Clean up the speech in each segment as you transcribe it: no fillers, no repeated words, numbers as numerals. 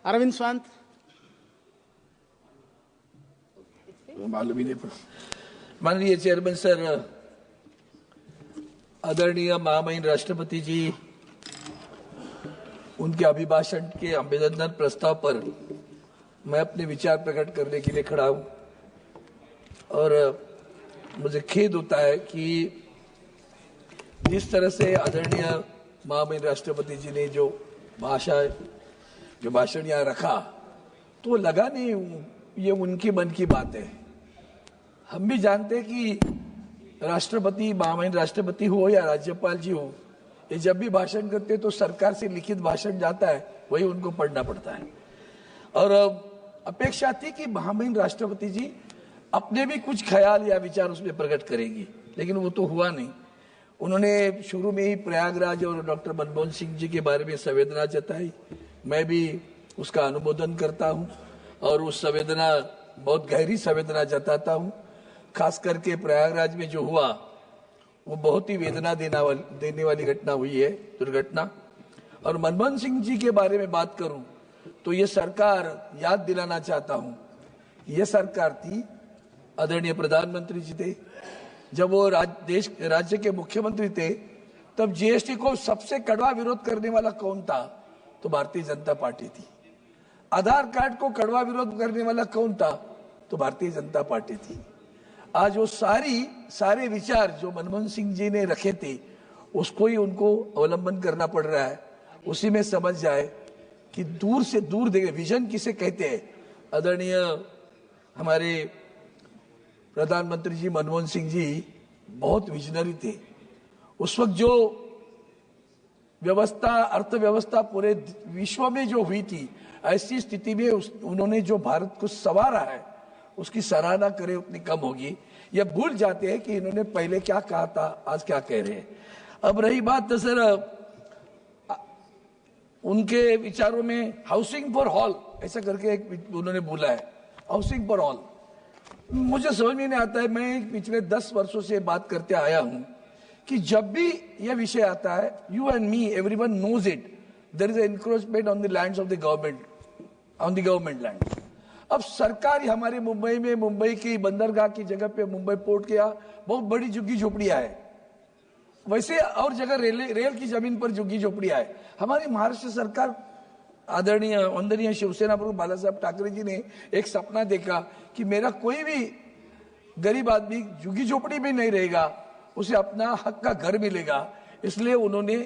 अरविंद स्वांत। मालूम ही नहीं पड़ा। माननीय चेयरमैन सर, आदरणीय महामहिम राष्ट्रपति जी, उनके अभिभाषण के अभिनंदन प्रस्ताव पर मैं अपने विचार प्रकट करने के लिए खड़ा हूं और मुझे खेद होता है कि जिस तरह से आदरणीय महामहिम राष्ट्रपति जी ने जो भाषण यहाँ रखा, तो लगा नहीं ये उनके मन की बात है। हम भी जानते हैं कि राष्ट्रपति, महामहिम राष्ट्रपति हो या राज्यपाल जी हो, ये जब भी भाषण करते तो सरकार से लिखित भाषण जाता है, वही उनको पढ़ना पड़ता है। और अपेक्षा थी कि महामहिम राष्ट्रपति जी अपने भी कुछ ख्याल या विचार उसमें प्रकट करेंगी, लेकिन वो तो हुआ नहीं। उन्होंने शुरू में ही प्रयागराज और डॉक्टर मनमोहन सिंह जी के बारे में संवेदना जताई। मैं भी उसका अनुमोदन करता हूं और उस संवेदना, बहुत गहरी संवेदना जताता हूं। खास करके प्रयागराज में जो हुआ वो बहुत ही वेदना देने वाली घटना हुई है, दुर्घटना। और मनमोहन सिंह जी के बारे में बात करूं तो ये सरकार, याद दिलाना चाहता हूं, ये सरकार थी, आदरणीय प्रधानमंत्री जी थे, जब वो राज्य के मुख्यमंत्री थे, तब जीएसटी को सबसे कड़वा विरोध करने वाला कौन था? तो भारतीय जनता पार्टी थी। आधार कार्ड को कड़वा विरोध करने वाला कौन था? तो भारतीय जनता पार्टी थी। आज वो सारे विचार जो मनमोहन सिंह जी ने रखे थे, उसको ही उनको अवलंबन करना पड़ रहा है। उसी में समझ जाए कि दूर से दूर देखे, विजन किसे कहते हैं। आदरणीय हमारे प्रधानमंत्री जी मनमोहन सिंह जी बहुत विजनरी थे। उस वक्त जो अर्थव्यवस्था पूरे विश्व में जो हुई थी, ऐसी स्थिति में उन्होंने जो भारत को संवारा है, उसकी सराहना करे उतनी कम होगी। ये भूल जाते हैं कि इन्होंने पहले क्या कहा था, आज क्या कह रहे हैं। अब रही बात तो सर उनके विचारों में हाउसिंग फॉर ऑल ऐसा करके एक उन्होंने बोला है, हाउसिंग फॉर ऑल। मुझे समझ में नहीं आता है। मैं पिछले 10 वर्षों से बात करते आया हूं कि जब भी यह विषय आता है, you and me, everyone knows it, there is encroachment on the lands of the government, on the government land. अब सरकार हमारे मुंबई में, मुंबई की बंदरगाह की जगह पे, मुंबई पोर्ट के यहाँ बहुत बड़ी झुग्गी झोपड़ियां है। वैसे और जगह रेल की जमीन पर झुग्गी झोपड़ियां है। हमारी महाराष्ट्र सरकार, आदरणीय वंदनीय शिवसेना प्रमुख बाला साहब ठाकरे जी ने एक सपना देखा कि मेरा कोई भी गरीब आदमी झुग्गी झोपड़ी में नहीं रहेगा, उसे अपना हक का घर मिलेगा। इसलिए उन्होंने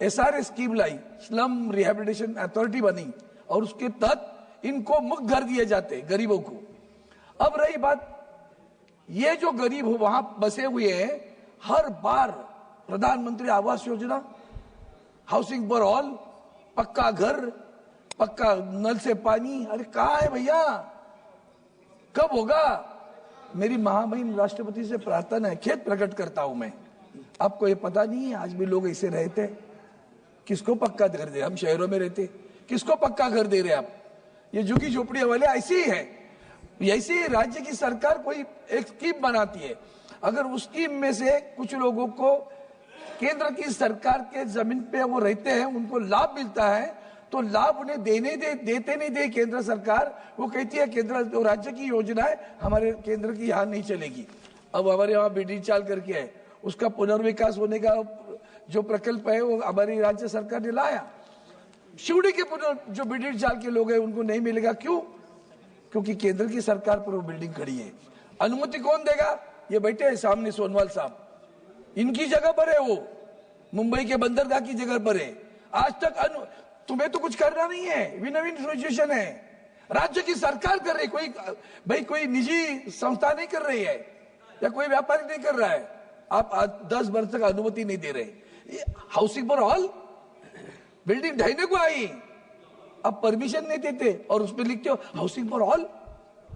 SRA स्कीम लाई, स्लम रिहेबिलिटेशन अथॉरिटी बनी और उसके तहत इनको मुफ्त घर दिए जाते गरीबों को। अब रही बात, ये जो गरीब वहां बसे हुए हैं, हर बार प्रधानमंत्री Awas Yojana, housing for all, पक्का घर, पक्का नल से पानी, अरे कहाँ है भैया, कब होगा? मेरी महामहिम राष्ट्रपति से प्रार्थना है, खेद प्रकट करता हूं मैं। आपको ये पता नहीं है, आज भी लोग ऐसे रहते। किसको पक्का घर दे? हम शहरों में रहते, किसको पक्का घर दे रहे आप? ये झुग्गी झोपड़ियां वाले ऐसे ही है। ऐसे ही राज्य की सरकार कोई एक स्कीम बनाती है, अगर उस स्कीम में से कुछ लोगों को केंद्र की सरकार के जमीन पे वो रहते हैं, उनको लाभ मिलता है, तो लाभ उन्हें देते नहीं दे केंद्र सरकार। वो कहती है केंद्र, तो राज्य की योजना है, हमारे केंद्र की यहाँ नहीं चलेगी। अब हमारे यहाँ बिडी चाल करके है, उसका पुनर्विकास होने का जो प्रकल्प है वो हमारी राज्य सरकार ने लाया। शिवड़ी के जो बिडी चाल के लोग हैं उनको नहीं मिलेगा। क्यों? क्योंकि केंद्र की सरकार पर वो बिल्डिंग खड़ी है। अनुमति कौन देगा? ये बैठे हैं सामने सोनवाल साहब, इनकी जगह पर है, वो मुंबई के बंदरगाह की जगह पर है। आज तक तुम्हें तो कुछ करना नहीं है, विन विन सिचुएशन है, राज्य की सरकार कर रही, कोई निजी संस्था नहीं कर रही है या कोई व्यापारी नहीं कर रहा है। आप आज 10 वर्ष तक अनुमति नहीं दे रहे। हाउसिंग फॉर ऑल बिल्डिंग ढहने को आई, अब परमिशन नहीं देते और उसमें लिखते हो हाउसिंग फॉर ऑल।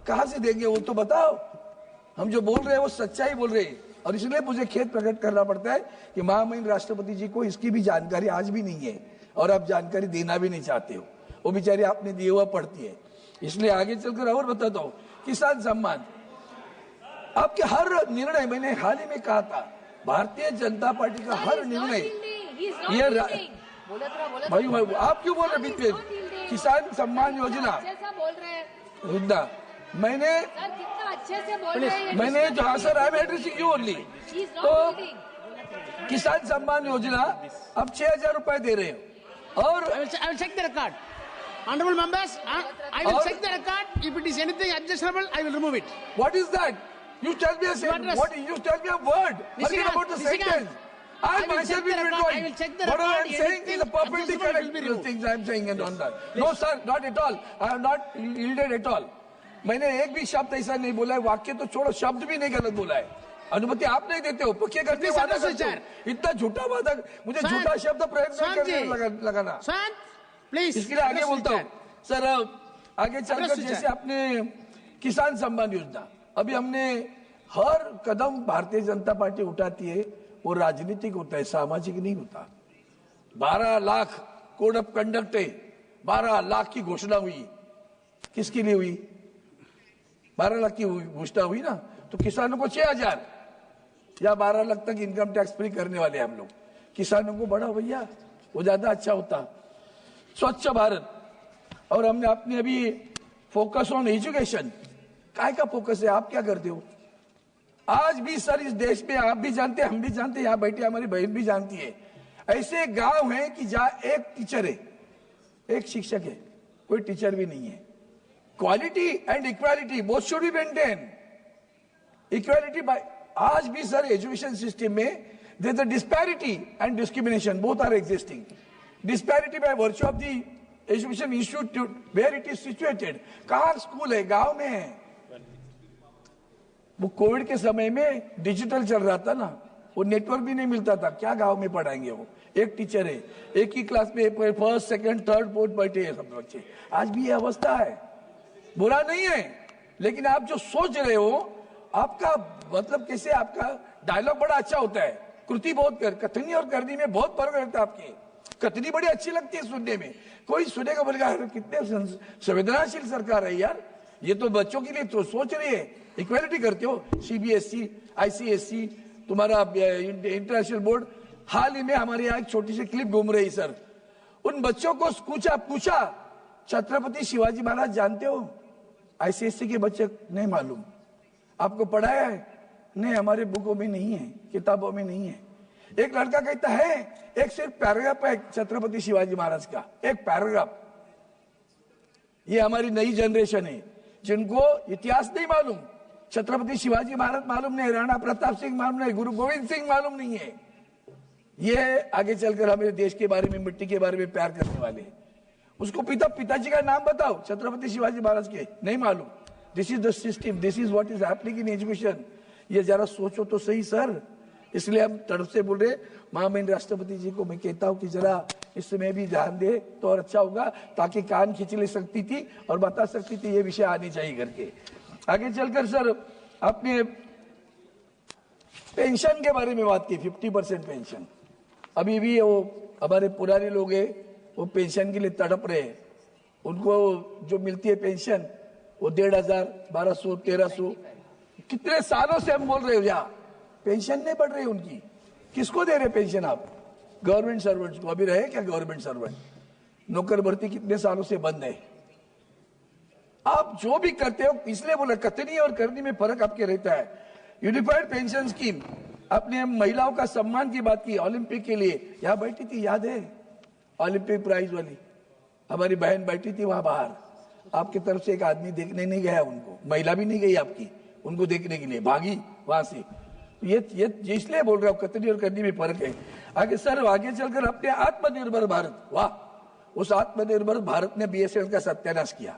कहां से देंगे वो तो बताओ। हम जो बोल रहे हैं वो सच्चाई बोल रहे हैं। और इसलिए मुझे खेद प्रकट करना पड़ता है कि महामहिम राष्ट्रपति जी को इसकी भी जानकारी आज भी नहीं है और आप जानकारी देना भी नहीं चाहते हो। वो बेचारी आपने दिया हुआ पढ़ती है। इसलिए आगे चलकर और बताता हूं, किसान सम्मान, आपके हर निर्णय, मैंने हाल ही में कहा था, भारतीय जनता पार्टी का हर निर्णय, ये भाई आप क्यों बोल रहे बीच में? किसान सम्मान योजना, अच्छे से बोल रहे हैं रुकना, मैंने सर, कितना अच्छे से बोल रहे हैं। मैंने जहाँ sir I am addressing you only, He is not तो leading. किसान सम्मान योजना अब 6,000 रुपए दे रहे हो और I will check the record. Honorable members, I will check the record. If it is anything objectionable, I will remove it. what is that? You tell me a address. what? You tell me a word. Forget about the sentence. I I will myself check the will record. withdraw. I will check the What I am record. saying is a perfectly Anything objectionable will be correct removed. things I am saying and on that. No sir, not at all. I have not yielded at all. मैंने एक भी शब्द ऐसा नहीं बोला है, वाक्य तो छोड़ो, शब्द भी नहीं गलत बोला है। अनुमति आप नहीं देते हो, पक्के करके Please वादा address the करते हो। इतना झूठा वादा, मुझे शांत। झूठा शब्द प्रयोग नहीं शांत करने जी। लगाना। Shant, please. इसके लिए आगे address the बोलता हूँ chair. सर, आगे चलकर Address the जैसे chair. अपने किसान सम्मान योजना, अभी हमने हर कदम भारतीय जनता पार्टी उठाती है वो राजनीतिक होता है, सामाजिक नहीं होता। 12 लाख कोड ऑफ कंडक्ट है, 12 लाख की घोषणा हुई, किसके लिए हुई? 12 लाख की घोषणा हुई ना, तो किसानों को 6,000 या 12 लाख तक इनकम टैक्स फ्री करने वाले हम लोग। किसानों को बड़ा भैया वो ज्यादा अच्छा होता। स्वच्छ भारत, और हमने अपने अभी फोकस ऑन एजुकेशन, काय का फोकस है? आप क्या करते हो? आज भी सर इस देश में आप भी जानते हैं, हम भी जानते हैं, यहाँ बैठे हमारी बहन भी जानती है, ऐसे गांव हैं कि जहाँ एक टीचर है, एक शिक्षक है, कोई टीचर भी नहीं है। Quality and equality both should be maintain. Equality by, आज भी सर एजुकेशन सिस्टम में there is a disparity and discrimination, both are existing. Disparity by virtue of the education institute where it is situated. कहाँ school है? गांव में है। वो Covid के समय में डिजिटल चल रहा था ना, वो नेटवर्क भी नहीं मिलता था, क्या गांव में पढ़ाएंगे? वो एक टीचर है, एक ही क्लास में फर्स्ट सेकंड थर्ड फोर्थ बैठे हैं सब बच्चे। आज भी ये अवस्था है, बुरा नहीं है, लेकिन आप जो सोच रहे हो, आपका मतलब कैसे, आपका डायलॉग बड़ा अच्छा होता है, कृति बहुत कथनी और करनी में बहुत फर्क रहता है। आपकी कथनी बड़ी अच्छी लगती है सुनने में, कोई सुनेगा बोलेगा कितने संवेदनशील सरकार है यार, ये तो बच्चों के लिए तो सोच रही है। इक्वालिटी करते हो, सीबीएसई, आईसीएसई, तुम्हारा इंटरनेशनल बोर्ड। हाल ही में हमारे यहाँ एक छोटी सी क्लिप घूम रही सर, उन बच्चों को पूछा छत्रपति शिवाजी महाराज जानते हो? आईसीएसई के बच्चे नहीं मालूम। आपको पढ़ाया है? नहीं, हमारे बुकों में नहीं है, किताबों में नहीं है। एक लड़का कहता है, एक सिर्फ पैराग्राफ है छत्रपति शिवाजी महाराज का, एक पैराग्राफ। ये हमारी नई जनरेशन है जिनको इतिहास नहीं मालूम, छत्रपति शिवाजी महाराज मालूम नहीं, राणा प्रताप सिंह मालूम नहीं, गुरु गोविंद सिंह मालूम नहीं है। ये आगे चलकर हमें देश के बारे में, मिट्टी के बारे में प्यार करने वाले हैं। उसको पिताजी का नाम बताओ छत्रपति शिवाजी महाराज के, नहीं मालूम। This is the system, this is what is happening in education. ये जरा सोचो तो सही सर। इसलिए हम तरफ से बोल रहे, महामहिम राष्ट्रपति जी को मैं कहता हूं कि जरा इसमें भी ध्यान दे तो और अच्छा होगा, ताकि कान खींच ले सकती थी और बता सकती थी ये विषय आने चाहिए करके। आगे चलकर सर आपने पेंशन के बारे में बात की, 50% पेंशन। अभी भी वो हमारे पुराने लोग हैं, वो पेंशन के लिए तड़प रहे हैं। उनको जो मिलती है पेंशन वो 1,500, 1,200, 1,300, कितने सालों से हम बोल रहे हो, यहाँ पेंशन नहीं बढ़ रही उनकी। किसको दे रहे पेंशन आप? गवर्नमेंट सर्वेंट्स को। अभी रहे क्या गवर्नमेंट सर्वेंट? नौकर भर्ती कितने सालों से बंद है। आप जो भी करते हो, इसलिए बोला कथनी और करनी में फर्क आपके रहता है। यूनिफाइड पेंशन स्कीम, आपने महिलाओं का सम्मान की बात की, ओलंपिक के लिए यहाँ बैठी थी, याद है? ओलंपिक प्राइज वाली हमारी बहन बैठी थी वहां बाहर, आपकी तरफ से एक आदमी देखने नहीं गया उनको, महिला भी नहीं गई आपकी उनको देखने के लिए, भागी वहां से। ये इसलिए बोल रहा हूँ कथनी और करनी में फर्क है। आगे सर, आगे चलकर अपने आत्मनिर्भर भारत, वाह, उस आत्मनिर्भर भारत ने बीएसएनएल का सत्यानाश किया।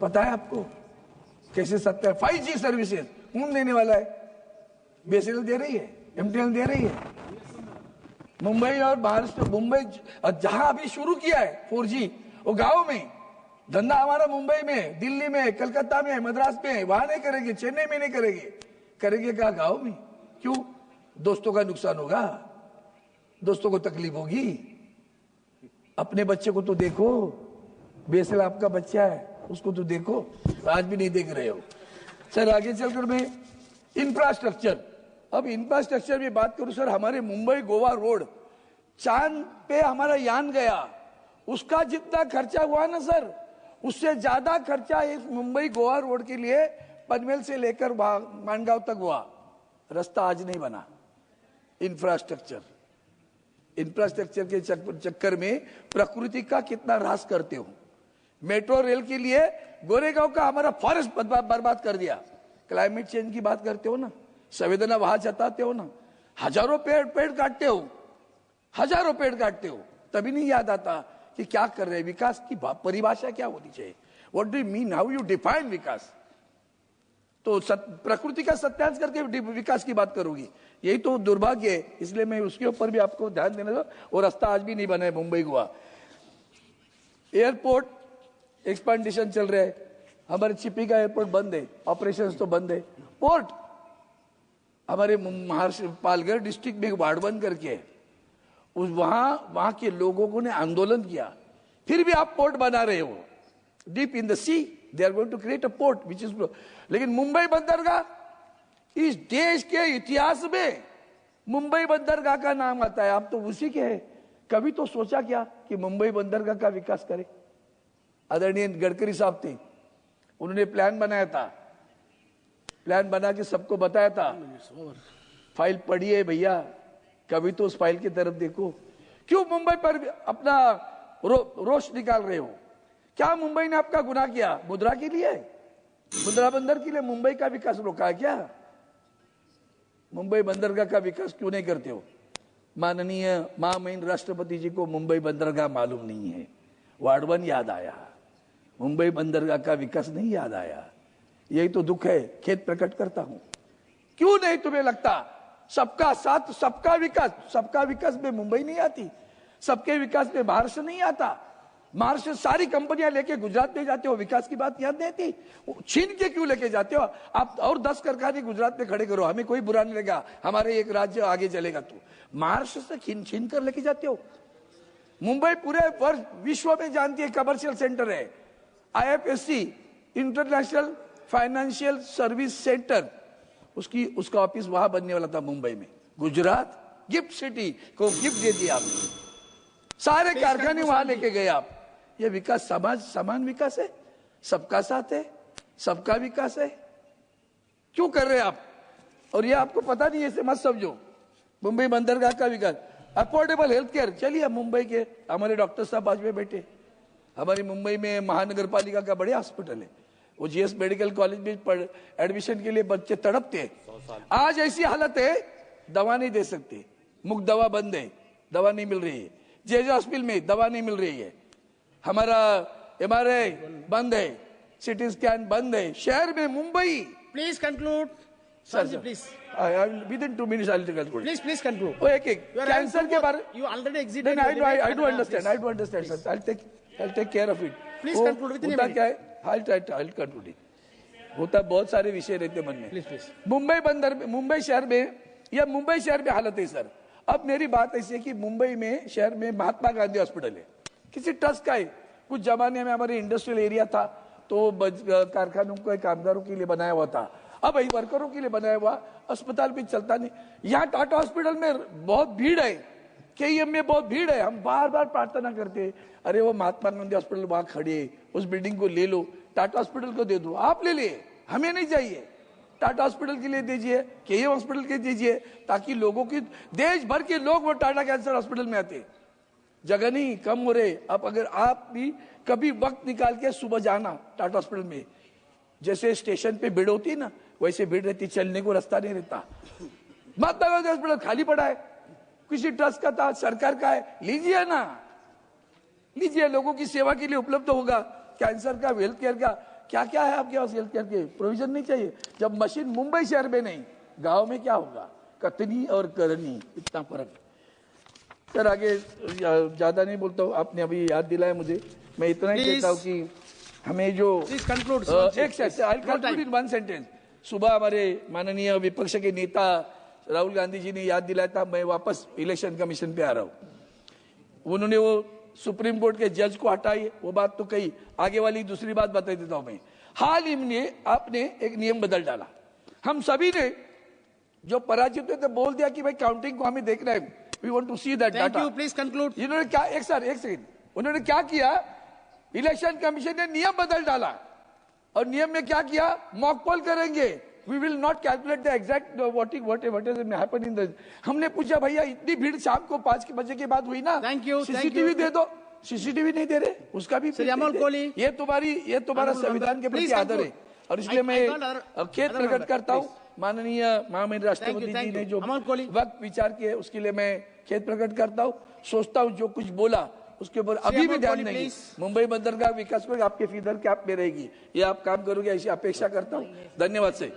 पता है आपको कैसे सत्यानाश? 5G सर्विसेज कौन देने वाला है? बीएसएनएल दे रही है, एमटीएनएल दे रही है। मुंबई और महाराष्ट्र, मुंबई जहां अभी शुरू किया है 4G, वो गाँव में धंधा हमारा मुंबई में, दिल्ली में, कलकत्ता में, मद्रास में, वहां नहीं करेंगे, चेन्नई में नहीं करेंगे, करेंगे क्या गांव में? क्यों? दोस्तों का नुकसान होगा, दोस्तों को तकलीफ होगी। अपने बच्चे को तो देखो, बेसल आपका बच्चा है, उसको तो देखो, आज भी नहीं देख रहे हो। सर आगे चलकर मैं इंफ्रास्ट्रक्चर, अब इंफ्रास्ट्रक्चर में बात करूं सर, हमारे मुंबई गोवा रोड, चांद पे हमारा यान गया, उसका जितना खर्चा हुआ ना सर, उससे ज्यादा खर्चा इस मुंबई गोवा रोड के लिए पनवेल से लेकर मानगांव तक हुआ। रास्ता आज नहीं बना। इंफ्रास्ट्रक्चर के चक्कर में प्रकृति का कितना ह्रास करते हो। मेट्रो रेल के लिए गोरेगांव का हमारा फॉरेस्ट बर्बाद कर दिया। क्लाइमेट चेंज की बात करते हो ना, संवेदना वहां जताते हो ना, हजारों पेड़ काटते हो, हजारों पेड़ काटते हो, तभी नहीं याद आता कि क्या कर रहे हैं। विकास की परिभाषा क्या होनी चाहिए? What do you mean, how you define vikas? तो प्रकृति का सत्यानाश करके विकास की बात करोगी, यही तो दुर्भाग्य है। इसलिए मैं उसके ऊपर भी आपको ध्यान देना दो। और रास्ता आज भी नहीं बना है मुंबई गोवा। एयरपोर्ट एक्सपांडेशन चल रहा है, हमारे चिपी का एयरपोर्ट बंद है, ऑपरेशंस तो बंद है। पोर्ट हमारे महाराष्ट्र पालघर डिस्ट्रिक्ट में वार्डवन करके है, उस वहां के लोगों को ने आंदोलन किया, फिर भी आप पोर्ट बना रहे हो। Deep in the sea they are going to create a port which is, लेकिन मुंबई बंदरगाह, इस देश के इतिहास में मुंबई बंदरगाह का नाम आता है, आप तो उसी के हैं। कभी तो सोचा क्या कि मुंबई बंदरगाह का विकास करे? आदरणीय गडकरी साहब थे, उन्होंने प्लान बनाया था, प्लान बना के सबको बताया था। फाइल पढ़ी है भैया, कभी तो उस फाइल की तरफ देखो। क्यों मुंबई पर अपना रोष निकाल रहे हो? क्या मुंबई ने आपका गुनाह किया? मुद्रा के लिए, मुद्रा बंदर के लिए मुंबई का विकास रोका है क्या? मुंबई बंदरगाह का विकास क्यों नहीं करते हो? माननीय महामहिम राष्ट्रपति जी को मुंबई बंदरगाह मालूम नहीं है, वार्डवन याद आया, मुंबई बंदरगाह का विकास नहीं याद आया। यही तो दुख है, खेद प्रकट करता हूं। क्यों नहीं तुम्हें लगता सबका साथ सबका विकास? सबका विकास में मुंबई नहीं आती, सबके विकास में महाराष्ट्र नहीं आता। महाराष्ट्र सारी कंपनियां लेके गुजरात में जाते हो, विकास की बात याद नहीं आती? छीन के क्यों लेके जाते हो आप? और 10 कारखाने गुजरात में खड़े करो, हमें कोई बुरा नहीं लगेगा, हमारे एक राज्य आगे चलेगा। तो महाराष्ट्र से छीन कर लेके जाते हो। मुंबई पूरे वर्ष विश्व में जानती है कमर्शियल सेंटर है, IFSC international financial service centre, उसका ऑफिस वहां बनने वाला था मुंबई में। गुजरात गिफ्ट सिटी को गिफ्ट दे दिया आपने, सारे कारखाने वहां लेके गए आप। ये विकास समान विकास है, सबका साथ है, सबका विकास है? क्यों कर रहे हैं आप? और ये आपको पता नहीं है, ऐसे मत समझो। मुंबई बंदरगाह का विकास, अफोर्डेबल हेल्थ केयर, चलिए मुंबई के हमारे डॉक्टर साहब आज में बैठे, हमारी मुंबई में महानगर पालिका का बड़े हॉस्पिटल है, वो GS मेडिकल कॉलेज में एडमिशन के लिए बच्चे तड़पते हैं। आज ऐसी हालत है, दवा नहीं दे सकते, मुफ्त दवा बंद है, दवा नहीं मिल रही है। JJ हॉस्पिटल में दवा नहीं मिल रही है, हमारा MRI बंद है, CT स्कैन बंद है शहर में Mumbai. Please conclude. Sir, please. Within 2 minutes I'll conclude. Please conclude. वो एक कैंसर के बारे You already exited. I do understand, sir. I'll take care of it. Please conclude within a होता minute. क्या है? I'll conclude it. होता बहुत सारे विषय रहते मन में। Please. मुंबई शहर में, या मुंबई शहर में हालत है सर। अब मेरी बात ऐसी है कि मुंबई में शहर में महात्मा गांधी हॉस्पिटल है, किसी ट्रस्ट का है। कुछ जमाने में हमारे इंडस्ट्रियल एरिया था, तो कारखानों को कामगारों के लिए बनाया हुआ था, अब वही वर्करों के लिए बनाया हुआ अस्पताल भी चलता नहीं। यहाँ टाटा हॉस्पिटल में बहुत भीड़ है, KEM में बहुत भीड़ है। हम बार बार प्रार्थना करते हैं, अरे वो महात्मा गांधी हॉस्पिटल वहां खड़े है, उस बिल्डिंग को ले लो, टाटा हॉस्पिटल को दे दो। आप ले लिए, हमें नहीं चाहिए। टाटा हॉस्पिटल के लिए दीजिए, KEM हॉस्पिटल के दीजिए, ताकि लोगों की, देश भर के लोग वो टाटा कैंसर हॉस्पिटल में आते। जगह नहीं कम हो रहे। अब अगर आप भी कभी वक्त निकाल के सुबह जाना टाटा हॉस्पिटल में, जैसे स्टेशन पे भीड़ होती है ना, वैसे भीड़ रहती, चलने को रास्ता नहीं रहता। महात्मा गांधी हॉस्पिटल खाली पड़ा है, किसी ट्रस्ट का था, सरकार का है, लीजिए ना, लीजिए, लोगों की सेवा के लिए उपलब्ध होगा। कैंसर का, हेल्थ केयर का, क्या क्या है आपके पास? हेल्थ केयर के प्रोविजन नहीं चाहिए? जब मशीन मुंबई शहर में नहीं, गांव में क्या होगा? कतनी और करनी, इतना फर्क। सर आगे ज्यादा नहीं बोलता हूँ, आपने अभी याद दिलाया मुझे, मैं इतना ही कहता हूँ कि हमें जो एक वन सेंटेंस, सुबह हमारे माननीय विपक्ष के नेता राहुल गांधी जी ने याद दिलाया था, मैं वापस इलेक्शन कमीशन पे आ रहा हूँ। उन्होंने वो सुप्रीम कोर्ट के जज को हटाई, वो बात तो कही, आगे वाली दूसरी बात बता देता हूं मैं। हाल ही में आपने एक नियम बदल डाला, हम सभी ने जो पराजित हुए थे बोल दिया कि भाई काउंटिंग को हमें देखना है, we want to see that data. Thank you. Please conclude. इन्होंने क्या, एक सेकंड, उन्होंने क्या किया, इलेक्शन कमीशन ने नियम बदल डाला और नियम में क्या किया, मॉक पोल करेंगे, we will not calculate the exact what is happen in the. हमने पूछा भैया इतनी भीड़ शाम को 5 बजे के बाद हुई ना, Thank you, सीसीटीवी दे दो, सीसीटीवी नहीं दे रहे, उसका भी श्री अमोल कोहली, ये तुम्हारा संविधान के प्रति आदर है और इसलिए मैं खेद प्रकट करता हूँ माननीय महामहिम राष्ट्रपति जी ने जो वक्त विचार किए उसके लिए मैं खेद प्रकट करता हूँ। सोचता हूँ जो कुछ बोला उसके ऊपर अभी भी ध्यान नहीं। मुंबई बंदरगाह विकास को आपके फीडर कैप में रहेगी, ये आप काम करोगे ऐसी अपेक्षा करता हूँ। धन्यवाद से।